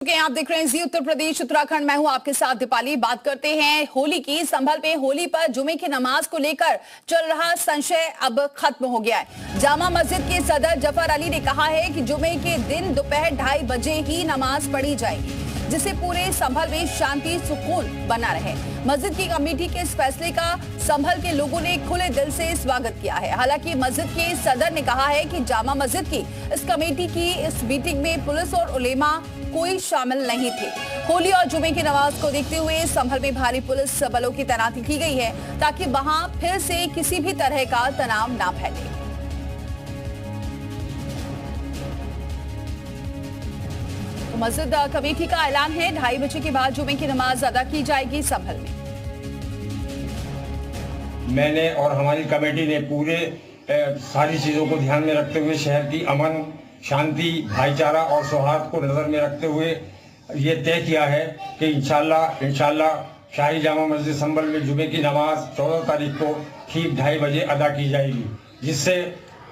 आप देख रहे हैं जी उत्तर प्रदेश उत्तराखंड। मैं हूं आपके साथ दीपाली। बात करते हैं होली की। संभल में होली पर जुमे की नमाज को लेकर चल रहा संशय अब खत्म हो गया है। जामा मस्जिद के सदर जफर अली ने कहा है कि जुमे के दिन दोपहर 2:30 बजे ही नमाज पढ़ी जाएगी, जिससे पूरे संभल में शांति सुकून बना रहे। मस्जिद की कमेटी के इस फैसले का संभल के लोगों ने खुले दिल से स्वागत किया है। हालांकि मस्जिद के सदर ने कहा है कि जामा मस्जिद की इस कमेटी की इस मीटिंग में पुलिस और उलेमा कोई शामिल नहीं थे। होली और जुमे की नमाज को देखते हुए संभल में भारी पुलिस बलों की तैनाती की गई है, ताकि वहां फिर से किसी भी तरह का तनाव ना फैले। तो मस्जिद कमेटी का ऐलान है, 2:30 बजे के बाद जुमे की नमाज अदा की जाएगी संभल में। मैंने और हमारी कमेटी ने पूरे सारी चीजों को ध्यान में रखते हुए शहर की अमन, शांति, भाईचारा और सौहार्द को नजर में रखते हुए ये तय किया है कि इंशाल्लाह शाही जामा मस्जिद संभल में जुमे की नमाज 14 तारीख को ठीक 2:30 बजे अदा की जाएगी, जिससे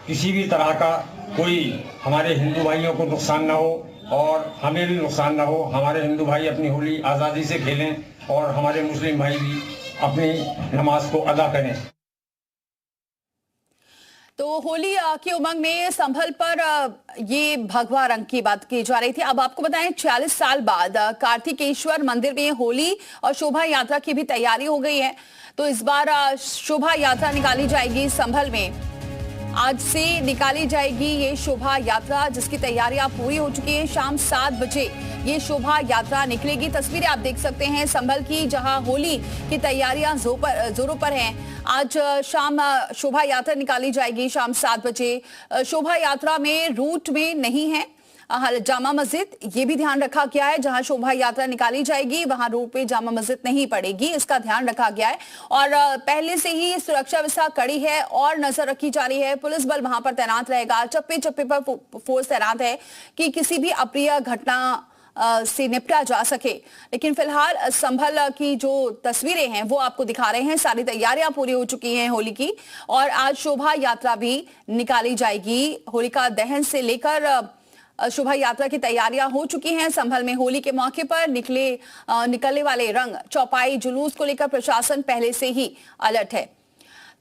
किसी भी तरह का कोई हमारे हिंदू भाइयों को नुकसान ना हो और हमें भी नुकसान ना हो। हमारे हिंदू भाई अपनी होली आज़ादी से खेलें और हमारे मुस्लिम भाई भी अपनी नमाज को अदा करें। तो होली की उमंग में संभल पर ये भगवा रंग की बात की जा रही थी। अब आपको बताएं, 40 साल बाद कार्तिकेश्वर मंदिर में होली और शोभा यात्रा की भी तैयारी हो गई है। तो इस बार शोभा यात्रा निकाली जाएगी संभल में। आज से निकाली जाएगी ये शोभा यात्रा, जिसकी तैयारियां पूरी हो चुकी है। शाम 7 बजे ये शोभा यात्रा निकलेगी। तस्वीरें आप देख सकते हैं संभल की, जहां होली की तैयारियां जोरों पर हैं। आज शाम शोभा यात्रा निकाली जाएगी शाम 7 बजे। शोभा यात्रा में रूट में नहीं है जामा मस्जिद, ये भी ध्यान रखा गया है। जहां शोभा यात्रा निकाली जाएगी वहां रूट पे जामा मस्जिद नहीं पड़ेगी, इसका ध्यान रखा गया है। और पहले से ही सुरक्षा व्यवस्था कड़ी है और नजर रखी जा रही है। पुलिस बल वहां पर तैनात रहेगा, चप्पे चप्पे पर फोर्स तैनात है कि किसी भी अप्रिय घटना से निपटा जा सके। लेकिन फिलहाल संभल की जो तस्वीरें हैं वो आपको दिखा रहे हैं। सारी तैयारियां पूरी हो चुकी हैं होली की, और आज शोभा यात्रा भी निकाली जाएगी। होलिका दहन से लेकर शोभा यात्रा की तैयारियां हो चुकी हैं। संभल में होली के मौके पर निकलने वाले रंग, चौपाई, जुलूस को लेकर प्रशासन पहले से ही अलर्ट है।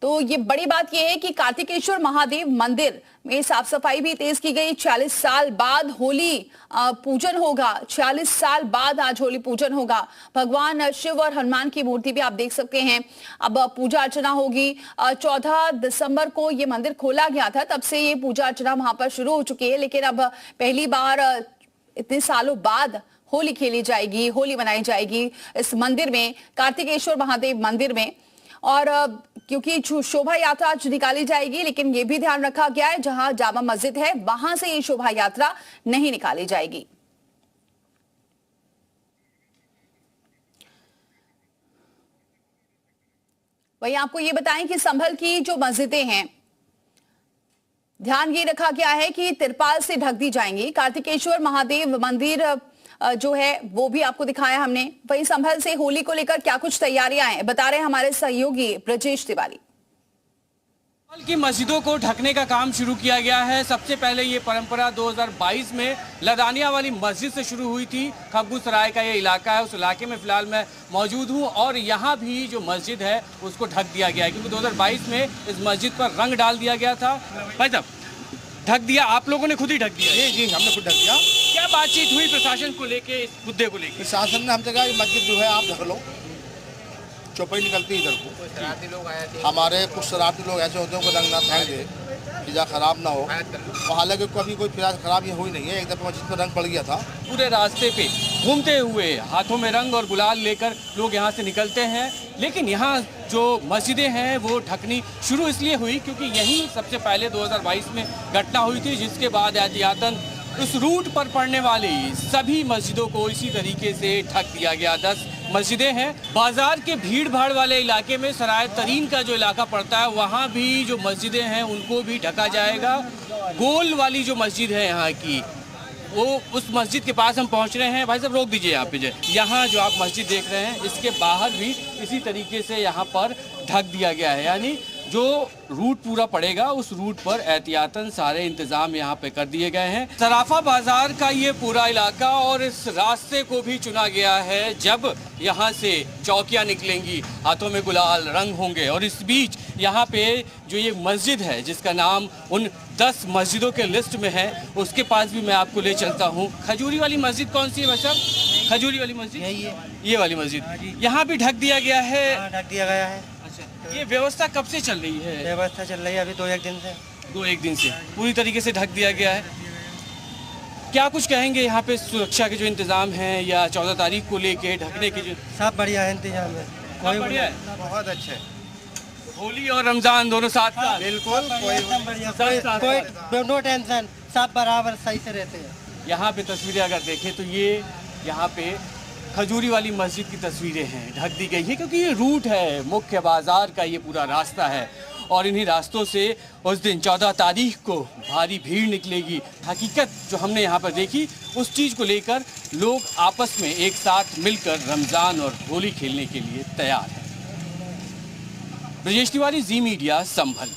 तो ये बड़ी बात यह है कि कार्तिकेश्वर महादेव मंदिर में साफ सफाई भी तेज की गई। 40 साल बाद होली पूजन होगा। 40 साल बाद आज होली पूजन होगा। भगवान शिव और हनुमान की मूर्ति भी आप देख सकते हैं। अब पूजा अर्चना होगी। 14 दिसंबर को ये मंदिर खोला गया था, तब से ये पूजा अर्चना वहां पर शुरू हो चुकी है। लेकिन अब पहली बार इतने सालों बाद होली खेली जाएगी, होली मनाई जाएगी इस मंदिर में, कार्तिकेश्वर महादेव मंदिर में। और क्योंकि शोभा यात्रा आज निकाली जाएगी, लेकिन यह भी ध्यान रखा गया है जहां जामा मस्जिद है वहां से ये शोभा यात्रा नहीं निकाली जाएगी। वहीं आपको ये बताएं कि संभल की जो मस्जिदें हैं, ध्यान ये रखा गया है कि तिरपाल से ढक दी जाएंगी। कार्तिकेश्वर महादेव मंदिर जो है वो भी आपको दिखाया हमने। वहीं संभल से होली को लेकर क्या कुछ तैयारियां हैं, बता रहे हैं हमारे सहयोगी ब्रजेश तिवारी। संभल की मस्जिदों को ढकने का काम शुरू किया गया है। सबसे पहले ये परंपरा 2022 में लदानिया वाली मस्जिद से शुरू हुई थी। खब्बू सराय का ये इलाका है, उस इलाके में फिलहाल मैं मौजूद हूँ और यहाँ भी जो मस्जिद है उसको ढक दिया गया है, क्योंकि 2022 में इस मस्जिद पर रंग डाल दिया गया था। भाई साहब, ढक दिया, आप लोगों ने खुद ही ढक दिया? जी, हमने खुद ढक दिया। क्या बातचीत हुई प्रशासन को लेके, इस मुद्दे को लेके? प्रशासन ने हमसे कहा ये मस्जिद जो है आप ढक लो, चौपाई निकलती इधर को। शरारती लोग आए थे, हमारे कुछ शरारती लोग ऐसे होते हैं उनको रंग ना फेंक दे, फिजा खराब ना हो। तो हालांकि कभी कोई फिजा खराब ये हुई नहीं है। एक दफा मस्जिद पर रंग पड़ गया था। पूरे रास्ते पे घूमते हुए हाथों में रंग और गुलाल लेकर लोग यहाँ से निकलते हैं। लेकिन यहाँ जो मस्जिदें हैं वो ढकनी शुरू इसलिए हुई क्योंकि यहीं सबसे पहले 2022 में घटना हुई थी, जिसके बाद एहतियातन उस रूट पर पड़ने वाली सभी मस्जिदों को इसी तरीके से ढक दिया गया। 10 मस्जिदें हैं। बाजार के भीड़ भाड़ वाले इलाके में सराय तरीन का जो इलाका पड़ता है वहाँ भी जो मस्जिदें हैं उनको भी ढका जाएगा। गोल वाली जो मस्जिद है यहाँ की, वो उस मस्जिद के पास हम पहुँच रहे हैं। भाई साहब रोक दीजिए यहाँ पे। यहाँ जो आप मस्जिद देख रहे हैं इसके बाहर भी इसी तरीके से यहाँ पर ढक दिया गया है। यानी जो रूट पूरा पड़ेगा उस रूट पर एहतियातन सारे इंतजाम यहाँ पे कर दिए गए हैं। सराफा बाजार का ये पूरा इलाका और इस रास्ते को भी चुना गया है जब यहाँ से चौकियाँ निकलेंगी, हाथों में गुलाल रंग होंगे। और इस बीच यहाँ पे जो ये मस्जिद है जिसका नाम उन 10 मस्जिदों के लिस्ट में है, उसके पास भी मैं आपको ले चलता हूँ। खजूरी वाली मस्जिद कौन सी है भाई साहब? खजूरी वाली मस्जिद यही है, ये वाली मस्जिद। यहाँ भी ढक दिया गया है। हाँ, ढक दिया गया है। अच्छा, ये व्यवस्था कब से चल रही है? व्यवस्था चल रही है अभी 2-1 दिन से। 2-1 दिन से पूरी तरीके से ढक दिया गया है। क्या कुछ कहेंगे यहाँ पे सुरक्षा के जो इंतजाम हैं या 14 तारीख को लेके ढकने के जो? सब बढ़िया है इंतजाम है, कोई बढ़िया है। बहुत अच्छे। होली और रमजान दोनों साथ साथ। बिल्कुल एकदम बढ़िया, सब साथ कोई नो टेंशन, सब बराबर सही से रहते हैं। यहाँ पे तस्वीरें अगर देखें तो ये यहाँ पे खजूरी वाली मस्जिद की तस्वीरें हैं, ढक दी गई है क्योंकि ये रूट है, मुख्य बाजार का ये पूरा रास्ता है और इन्हीं रास्तों से उस दिन 14 तारीख को भारी भीड़ निकलेगी। हकीकत जो हमने यहाँ पर देखी उस चीज़ को लेकर लोग आपस में एक साथ मिलकर रमज़ान और होली खेलने के लिए तैयार हैं। ब्रजेश तिवारी, जी मीडिया, संभल।